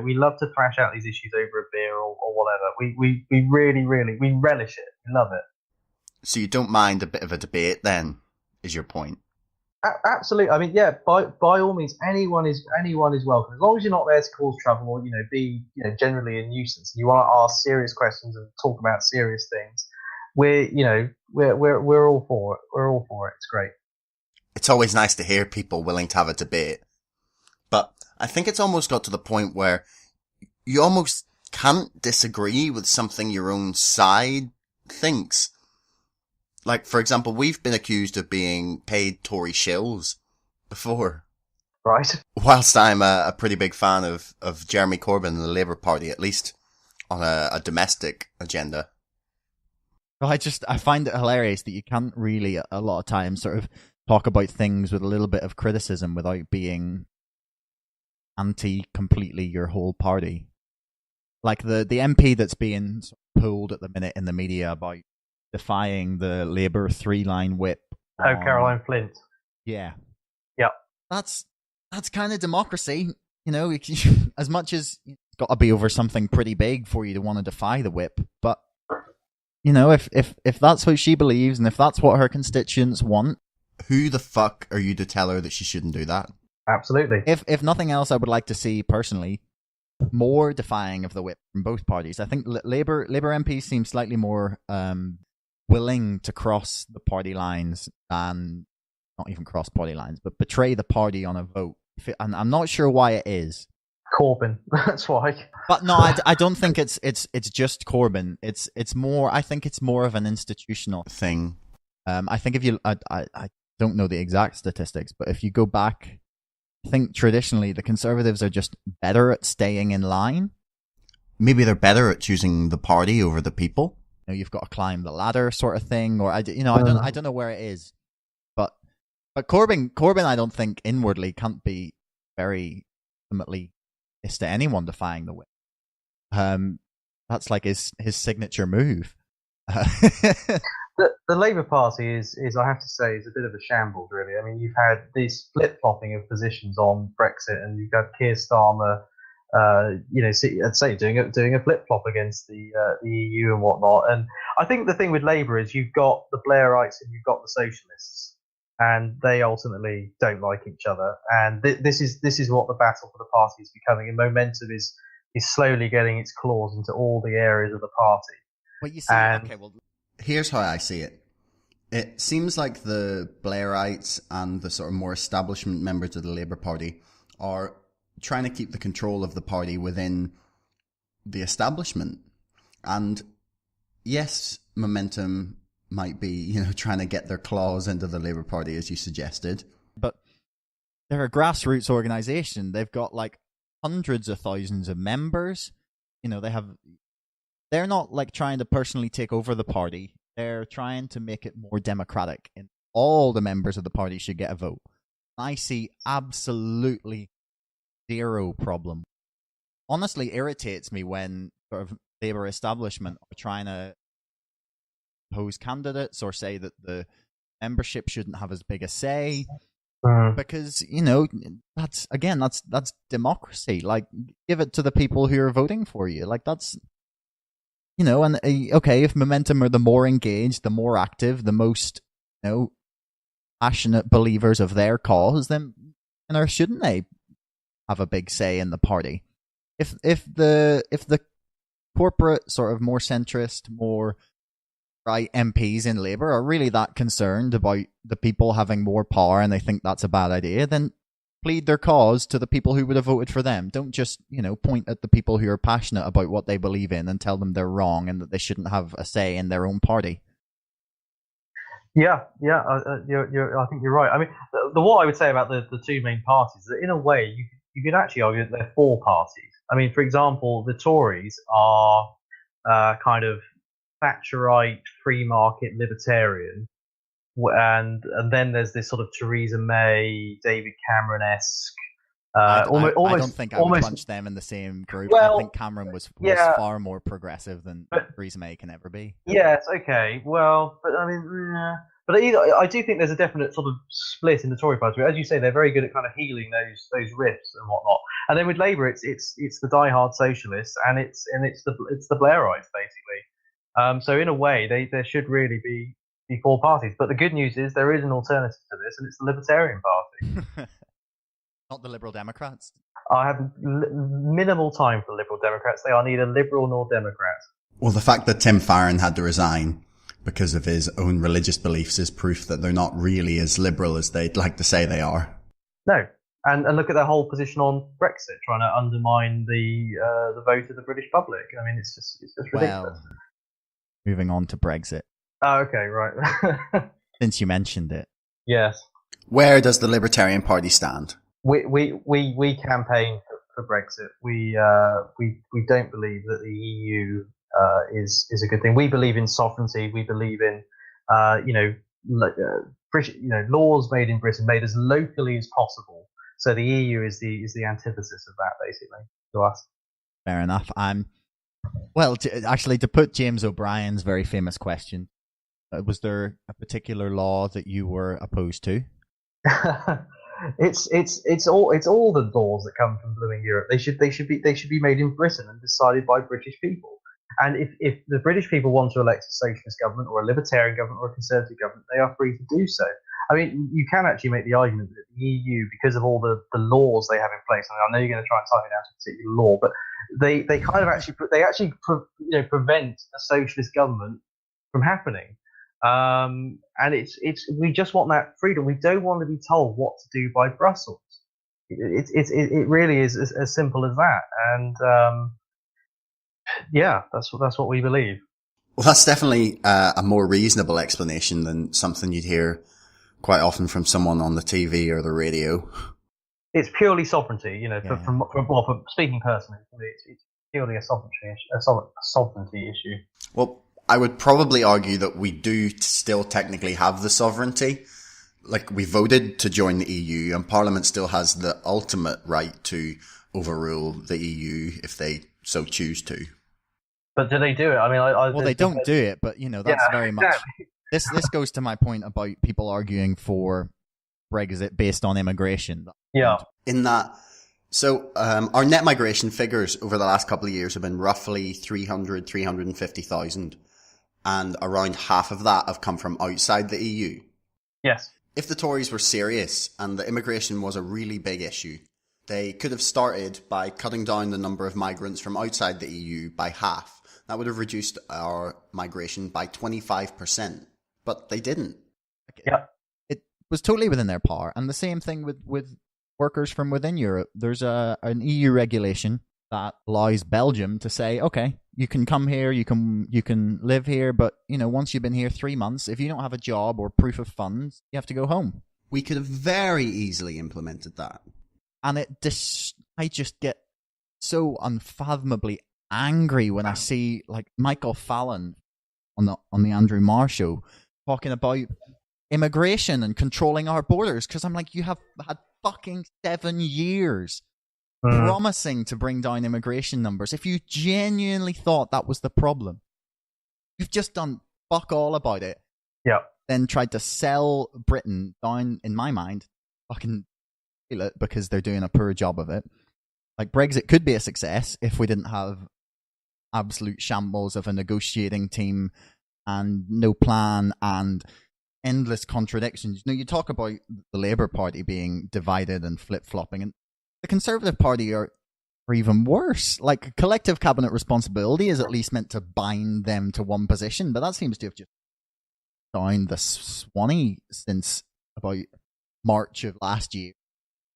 we love to thrash out these issues over a beer or whatever. We really, really, we relish it. We love it. So you don't mind a bit of a debate, then, is your point? Absolutely. I mean, yeah, by all means, anyone is welcome, as long as you're not there to cause trouble or be generally a nuisance. You want to ask serious questions and talk about serious things. We're all for it. We're all for it. It's great. It's always nice to hear people willing to have a debate, but I think it's almost got to the point where you almost can't disagree with something your own side thinks. Like, for example, we've been accused of being paid Tory shills before. Right. Whilst I'm a pretty big fan of Jeremy Corbyn and the Labour Party, at least on a domestic agenda. Well, I find it hilarious that you can't really, a lot of times, sort of talk about things with a little bit of criticism without being anti-completely your whole party. Like the MP that's being pulled at the minute in the media about defying the Labour 3-line whip. Oh, Caroline Flint. Yeah. Yep. That's kind of democracy. You know, as much as it's got to be over something pretty big for you to want to defy the whip, but you know, if that's what she believes and if that's what her constituents want, who the fuck are you to tell her that she shouldn't do that? Absolutely. If nothing else, I would like to see personally more defying of the whip from both parties. I think Labour MPs seem slightly more willing to cross the party lines and not even cross party lines, but betray the party on a vote. And I'm not sure why it is. Corbyn, that's why. But no, I don't think it's just Corbyn. It's more. I think it's more of an institutional thing. I think if you, I don't know the exact statistics, but if you go back, I think traditionally the Conservatives are just better at staying in line. Maybe they're better at choosing the party over the people. You know, you've got to climb the ladder, sort of thing, or I don't know where it is, but Corbyn, I don't think inwardly can't be very ultimately to anyone defying the whip. That's like his signature move. The Labour Party is I have to say is a bit of a shambles, really. I mean, you've had this flip-flopping of positions on Brexit, and you've got Keir Starmer, I'd say doing a flip-flop against the EU and whatnot. And I think the thing with Labour is you've got the Blairites and you've got the Socialists, and they ultimately don't like each other. And this is what the battle for the party is becoming. And Momentum is slowly getting its claws into all the areas of the party. Well, you see, okay, well, here's how I see it. It seems like the Blairites and the sort of more establishment members of the Labour Party are trying to keep the control of the party within the establishment. And yes, Momentum might be, trying to get their claws into the Labour Party, as you suggested. But they're a grassroots organisation. They've got like hundreds of thousands of members. They're not like trying to personally take over the party. They're trying to make it more democratic, and all the members of the party should get a vote. I see absolutely zero problem. Honestly, irritates me when sort of Labour establishment are trying to pose candidates or say that the membership shouldn't have as big a say, because that's democracy. Like, give it to the people who are voting for you. Like, that's and okay, if Momentum are the more engaged, the more active, the most passionate believers of their cause, then shouldn't they have a big say in the party? If the corporate sort of more centrist, more right MPs in Labour are really that concerned about the people having more power and they think that's a bad idea, then plead their cause to the people who would have voted for them. Don't just, point at the people who are passionate about what they believe in and tell them they're wrong and that they shouldn't have a say in their own party. Yeah, I think you're right. I mean, what I would say about the two main parties is that in a way you could actually argue that they're four parties. I mean, for example, the Tories are kind of Thatcherite, free market, libertarian, and then there's this sort of Theresa May, David Cameron-esque. I don't think I would bunch them in the same group. Well, I think Cameron was far more progressive than Theresa May can ever be. Yes, okay. Well, but I mean, but I do think there's a definite sort of split in the Tory party. As you say, they're very good at kind of healing those rifts and whatnot. And then with Labour, it's the diehard socialists and it's the Blairites basically. So in a way, there should really be four parties. But the good news is there is an alternative to this, and it's the Libertarian Party. Not the Liberal Democrats. I have minimal time for Liberal Democrats. They are neither liberal nor Democrat. Well, the fact that Tim Farron had to resign because of his own religious beliefs is proof that they're not really as liberal as they'd like to say they are. No. And look at their whole position on Brexit, trying to undermine the vote of the British public. I mean, it's just ridiculous. Well, moving on to Brexit. Oh, okay, right. Since you mentioned it. Yes. Where does the Libertarian Party stand? We campaign for Brexit. We don't believe that the EU is a good thing. We believe in sovereignty. We believe in British, laws made in Britain, made as locally as possible. So the EU is the antithesis of that, basically, to us. Fair enough. Well, to put James O'Brien's very famous question, was there a particular law that you were opposed to? It's all the laws that come from blooming Europe. They should be made in Britain and decided by British people. And if the British people want to elect a socialist government or a libertarian government or a conservative government, they are free to do so. I mean, you can actually make the argument that the EU, because of all the laws they have in place, and I know you're going to try and tie me down to a particular law, but they kind of actually prevent a socialist government from happening. And we just want that freedom. We don't want to be told what to do by Brussels. It really is as simple as that. And yeah, that's what we believe. Well, that's definitely a more reasonable explanation than something you'd hear quite often from someone on the TV or the radio. It's purely sovereignty, for speaking personally, it's purely a sovereignty issue. Well, I would probably argue that we do still technically have the sovereignty. Like, we voted to join the EU, and Parliament still has the ultimate right to overrule the EU if they so choose to. But do they do it? I mean, they don't do it, but that's very much. Exactly. This goes to my point about people arguing for Brexit based on immigration. Yeah. In that, so our net migration figures over the last couple of years have been roughly 350,000, and around half of that have come from outside the EU. Yes. If the Tories were serious and the immigration was a really big issue, they could have started by cutting down the number of migrants from outside the EU by half. That would have reduced our migration by 25%, but they didn't. Yeah. It was totally within their power. And the same thing with workers from within Europe. There's an EU regulation that allows Belgium to say, okay, you can come here, you can live here, but once you've been here 3 months, if you don't have a job or proof of funds, you have to go home. We could have very easily implemented that. And I just get so unfathomably angry when I see like Michael Fallon on the Andrew Marr show talking about immigration and controlling our borders, because I'm like, you have had fucking 7 years promising to bring down immigration numbers. If you genuinely thought that was the problem, you've just done fuck all about it. Yeah. Then tried to sell Britain down, in my mind, fucking feel it, because they're doing a poor job of it. Like, Brexit could be a success if we didn't have absolute shambles of a negotiating team and no plan and endless contradictions. You talk about the Labour Party being divided and flip-flopping, and the Conservative Party are even worse. Like, collective cabinet responsibility is at least meant to bind them to one position, but that seems to have just down the Swanee since about March of last year.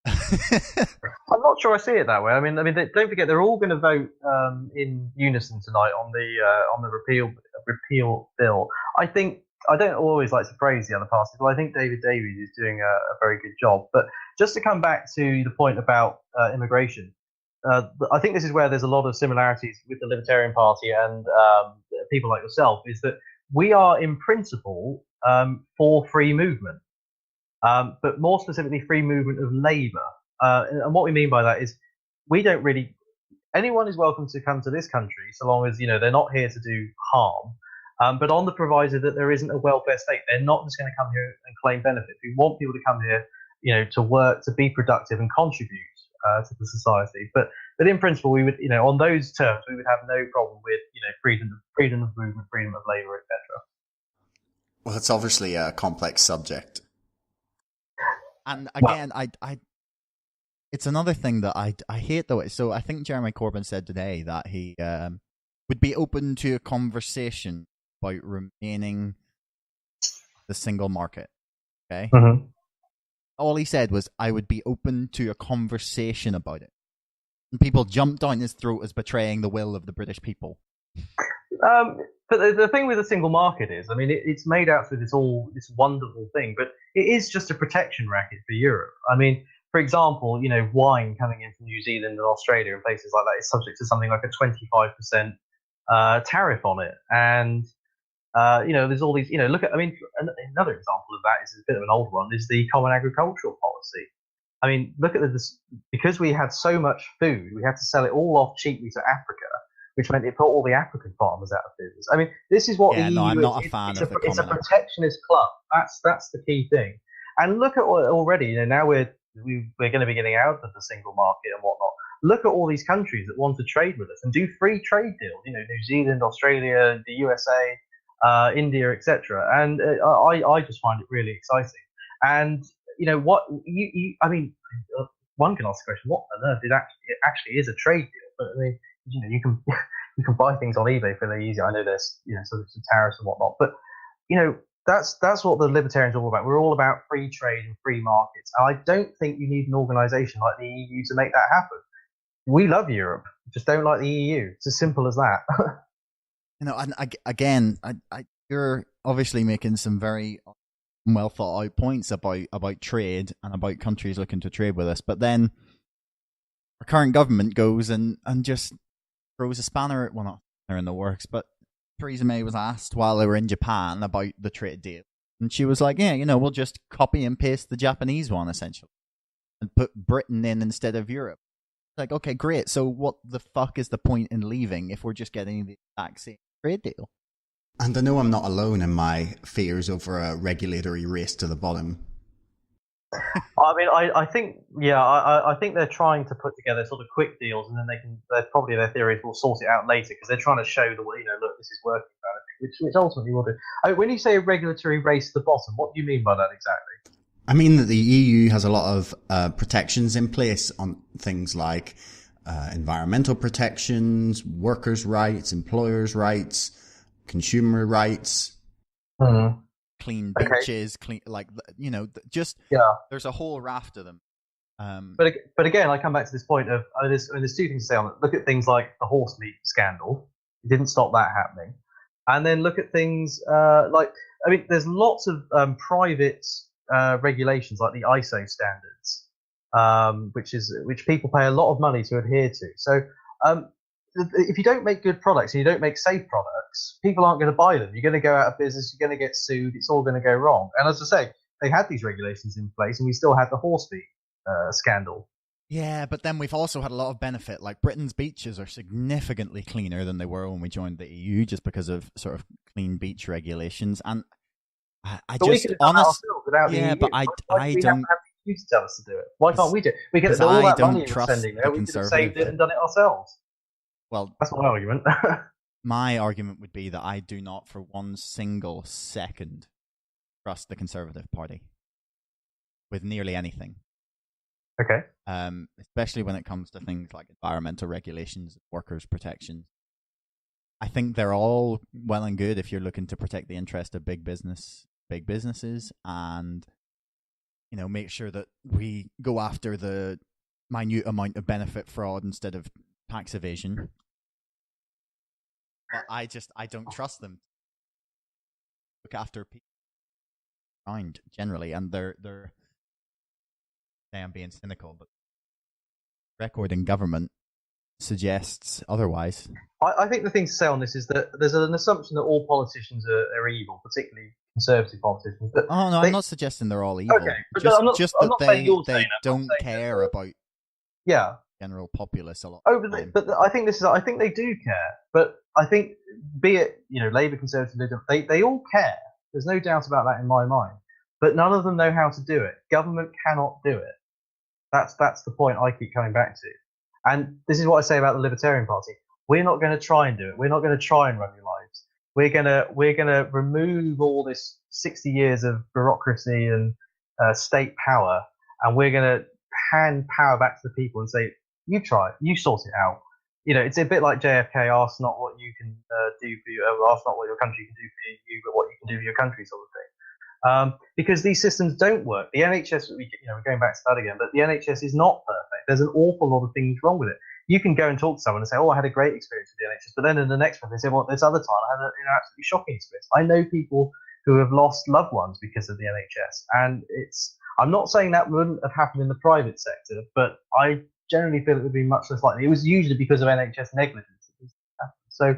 I'm not sure I see it that way. I mean, don't forget they're all going to vote in unison tonight on the repeal bill. I don't always like to praise the other parties, but I think David Davies is doing a very good job. But just to come back to the point about immigration, I think this is where there's a lot of similarities with the Libertarian Party and people like yourself, is that we are in principle for free movement. But more specifically, free movement of labour. And what we mean by that is we don't really... Anyone is welcome to come to this country so long as, they're not here to do harm. But on the proviso that there isn't a welfare state. They're not just going to come here and claim benefits. We want people to come here, to work, to be productive and contribute to the society. But in principle, we would, on those terms, we would have no problem with, freedom of movement, freedom of labour, etc. Well, it's obviously a complex subject. And again, it's another thing that I hate, though. So I think Jeremy Corbyn said today that he would be open to a conversation about remaining the single market. Okay? Mm-hmm. All he said was, I would be open to a conversation about it. And people jumped down his throat as betraying the will of the British people. But the thing with the single market is, I mean, it's made out to be this wonderful thing, but it is just a protection racket for Europe. I mean, for example, wine coming in from New Zealand and Australia and places like that is subject to something like a 25% tariff on it, and there's all these. Look at. I mean, another example of that is a bit of an old one. Is the Common Agricultural Policy. I mean, look at this. Because we had so much food, we had to sell it all off cheaply to Africa, which meant it put all the African farmers out of business. I mean, this is what the EU no, I'm not is. a fan It's of the it's a common. protectionist club. That's the key thing. And look at already. Now we're going to be getting out of the single market and whatnot. Look at all these countries that want to trade with us and do free trade deals. New Zealand, Australia, the USA, India, etc. And I just find it really exciting. And what I mean, one can ask the question: what on earth it actually is a trade deal? But I mean, you can you can buy things on eBay fairly easy. I know there's sort of some tariffs and whatnot, but that's what the libertarians are all about. We're all about free trade and free markets. And I don't think you need an organisation like the EU to make that happen. We love Europe, just don't like the EU. It's as simple as that. And again, you're obviously making some very well thought out points about trade and about countries looking to trade with us, but then our current government goes and just throws a spanner, well, not they're in the works, but Theresa May was asked while they were in Japan about the trade deal, and she was like, yeah, we'll just copy and paste the Japanese one essentially and put Britain in instead of Europe. Like, okay, great, so what the fuck is the point in leaving if we're just getting the exact same trade deal? And I know I'm not alone in my fears over a regulatory race to the bottom. I mean, I think, I think they're trying to put together sort of quick deals, and then probably their theories will sort it out later because they're trying to show look, this is working, kind of thing, which ultimately will do. I mean, when you say a regulatory race to the bottom, what do you mean by that exactly? I mean that the EU has a lot of protections in place on things like environmental protections, workers' rights, employers' rights, consumer rights. Mm-hmm. Clean beaches, clean, there's a whole raft of them. But again, I come back to this point of there's two things to say on it. Look at things like the horse meat scandal; it didn't stop that happening. And then look at things there's lots of private regulations like the ISO standards, which people pay a lot of money to adhere to. So if you don't make good products and you don't make safe products, people aren't going to buy them. You're going to go out of business. You're going to get sued. It's all going to go wrong. And as I say, they had these regulations in place, and we still had the horse meat scandal. Yeah, but then we've also had a lot of benefit. Like Britain's beaches are significantly cleaner than they were when we joined the EU, just because of sort of clean beach regulations. And I just honestly, yeah, but I don't. You to tell us to do it. Why can't we do it? We get all that money we're spending there. We could have saved it and done it ourselves. Well, that's my argument. My argument would be that I do not, for one single second, trust the Conservative Party with nearly anything. Okay. Especially when it comes to things like environmental regulations, workers' protections. I think they're all well and good if you're looking to protect the interest of big businesses, and make sure that we go after the minute amount of benefit fraud instead of tax evasion. But I don't trust them to look after people around generally, and they're I'm being cynical, but record in government suggests otherwise. I think the thing to say on this is that there's an assumption that all politicians are evil, particularly conservative politicians. But I'm not suggesting they're all evil. Okay, just that they don't care about general populace a lot. But I think I think they do care. But I think, be it Labour, Conservative, they all care. There's no doubt about that in my mind. But none of them know how to do it. Government cannot do it. That's the point I keep coming back to. And this is what I say about the Libertarian Party. We're not going to try and do it. We're not going to try and run your lives. We're gonna remove all this 60 years of bureaucracy and state power, and we're going to hand power back to the people and say, you try it, you sort it out. It's a bit like JFK, ask not what you can do for you, ask not what your country can do for you, but what you can do for your country, sort of thing. because these systems don't work. The NHS, we're going back to that again, but the NHS is not perfect. There's an awful lot of things wrong with it. You can go and talk to someone and say, "Oh, I had a great experience with the NHS," but then in the next one they say, "Well, this other time I had an absolutely shocking experience." I know people who have lost loved ones because of the NHS, and I'm not saying that wouldn't have happened in the private sector, but I generally feel it would be much less likely. It was usually because of NHS negligence. So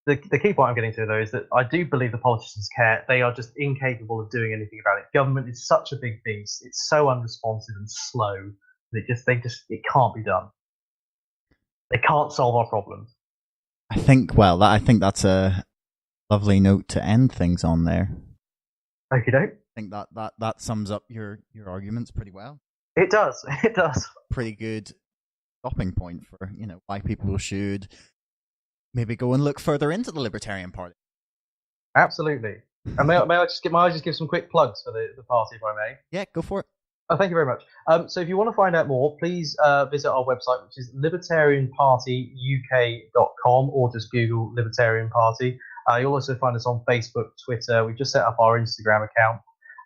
the key point I'm getting to, though, is that I do believe the politicians care. They are just incapable of doing anything about it. Government is such a big beast. It's so unresponsive and slow that it can't be done. They can't solve our problems. I think that's a lovely note to end things on there. Okie doke. I think that sums up your arguments pretty well. It does. It does. Pretty good stopping point for why people should maybe go and look further into the Libertarian Party. Absolutely. And may I just give some quick plugs for the party, if I may? Yeah, go for it. Oh, thank you very much. So if you want to find out more, please visit our website, which is libertarianpartyuk.com, or just Google Libertarian Party. You'll also find us on Facebook, Twitter. We've just set up our Instagram account.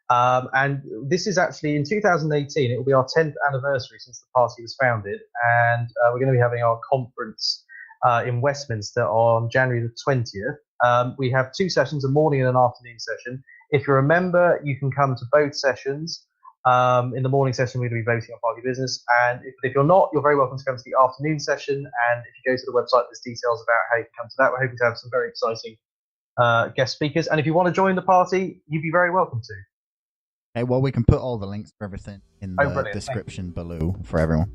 And this is actually in 2018. It will be our 10th anniversary since the party was founded. And we're going to be having our conference in Westminster on January the 20th. We have 2 sessions, a morning and an afternoon session. If you're a member, you can come to both sessions. In the morning session, we're going to be voting on party business. And if you're not, you're very welcome to come to the afternoon session. And if you go to the website, there's details about how you can come to that. We're hoping to have some very exciting guest speakers. And if you want to join the party, you'd be very welcome to. Okay, well, we can put all the links for everything in the description below for everyone.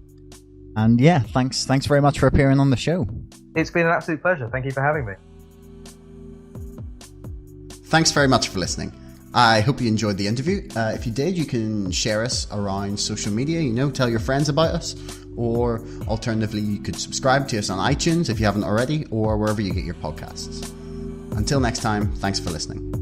And yeah, thanks very much for appearing on the show. It's been an absolute pleasure. Thank you for having me. Thanks very much for listening. I hope you enjoyed the interview. If you did, you can share us around social media, tell your friends about us, or alternatively, you could subscribe to us on iTunes if you haven't already, or wherever you get your podcasts. Until next time, thanks for listening.